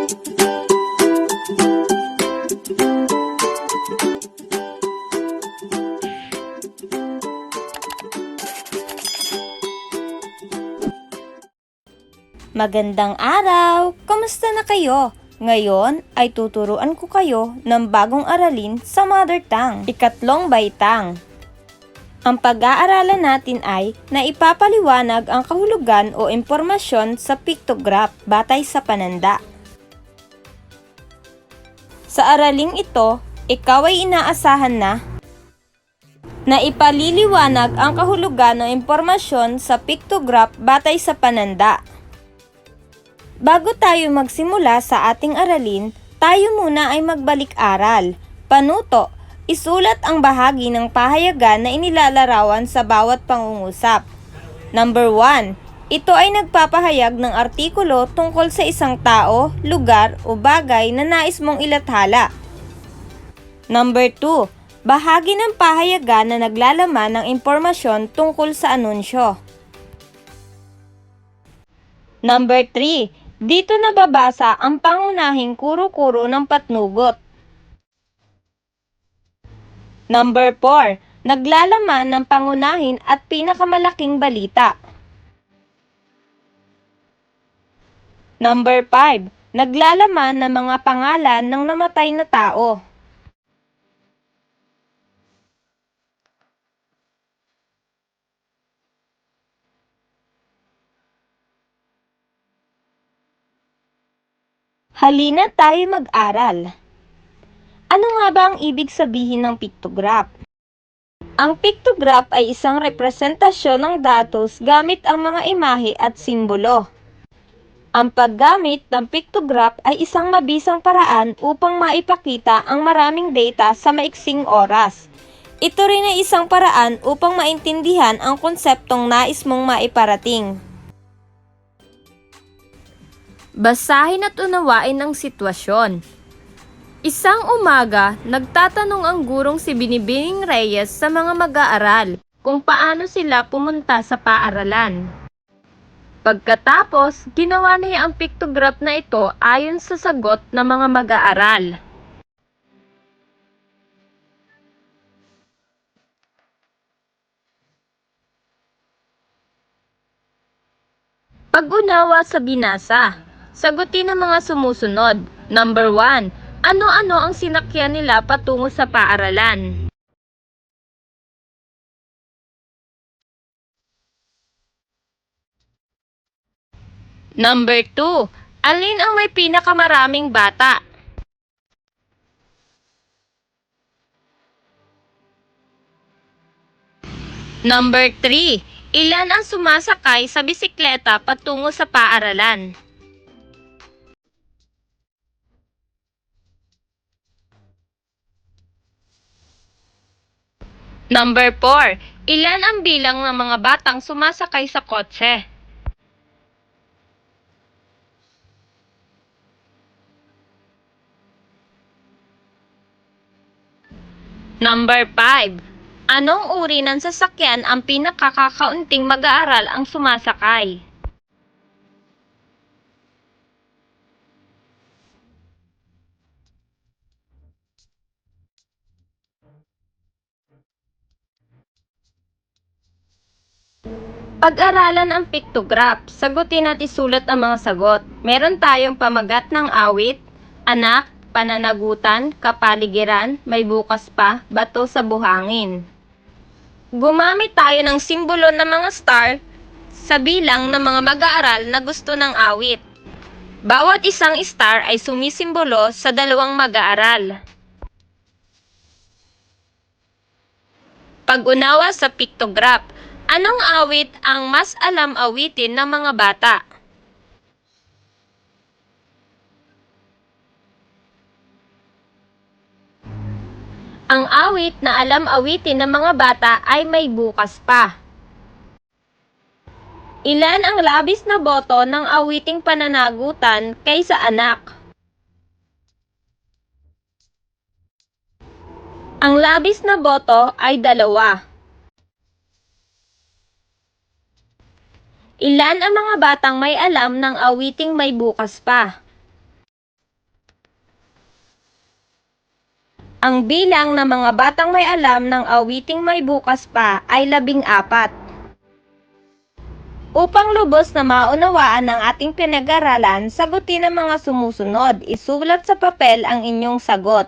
Magandang araw! Kamusta na kayo? Ngayon ay tuturuan ko kayo ng bagong aralin sa Mother Tongue, ikatlong baitang. Ang pag-aaralan natin ay naipapaliwanag ang kahulugan o impormasyon sa pictograph batay sa pananda. Sa araling ito, ikaw ay inaasahan na ipaliliwanag ang kahulugan o impormasyon sa pictograph batay sa pananda. Bago tayo magsimula sa ating aralin, tayo muna ay magbalik-aral. Panuto, isulat ang bahagi ng pahayagan na inilalarawan sa bawat pangungusap. Number 1. Ito ay nagpapahayag ng artikulo tungkol sa isang tao, lugar o bagay na nais mong ilathala. Number 2. Bahagi ng pahayagan na naglalaman ng impormasyon tungkol sa anunsyo. Number 3. Dito nababasa ang pangunahing kuro-kuro ng patnugot. Number 4. Naglalaman ng pangunahin at pinakamalaking balita. Number 5. Naglalaman ng mga pangalan ng namatay na tao. Halina tayo mag-aral. Ano nga ba ang ibig sabihin ng pictograph? Ang pictograph ay isang representasyon ng datos gamit ang mga imahe at simbolo. Ang paggamit ng pictograph ay isang mabisang paraan upang maipakita ang maraming data sa maiksing oras. Ito rin ay isang paraan upang maintindihan ang konseptong nais mong maiparating. Basahin at unawain ang sitwasyon. Isang umaga, nagtatanong ang gurong si Binibining Reyes sa mga mag-aaral kung paano sila pumunta sa paaralan. Pagkatapos, ginawa niya ang pictograph na ito ayon sa sagot ng mga mag-aaral. Pag-unawa sa binasa. Sagutin ang mga sumusunod. Number 1. Ano-ano ang sinakyan nila patungo sa paaralan? Number 2. Alin ang may pinakamaraming bata? Number 3. Ilan ang sumasakay sa bisikleta patungo sa paaralan? Number 4. Ilan ang bilang ng mga batang sumasakay sa kotse? Number 5. Anong uri ng sasakyan ang pinakakakaunting mag-aaral ang sumasakay? Pag-aralan ang pictograph, sagutin at isulat ang mga sagot. Meron tayong pamagat ng awit, anak, pananagutan, kapaligiran, may bukas pa, bato sa buhangin. Gumamit tayo ng simbolo ng mga star sa bilang ng mga mag-aaral na gusto ng awit. Bawat isang star ay sumisimbolo sa dalawang mag-aaral. Pag-unawa sa pictograph, anong awit ang mas alam awitin ng mga bata? Ang awit na alam awitin ng mga bata ay may bukas pa. Ilan ang labis na boto ng awiting pananagutan kaysa anak? Ang labis na boto ay 2. Ilan ang mga batang may alam ng awiting may bukas pa? Ang bilang ng mga batang may alam ng awiting may bukas pa ay 14. Upang lubos na maunawaan ng ating pinag-aralan, sagutin ang mga sumusunod. Isulat sa papel ang inyong sagot.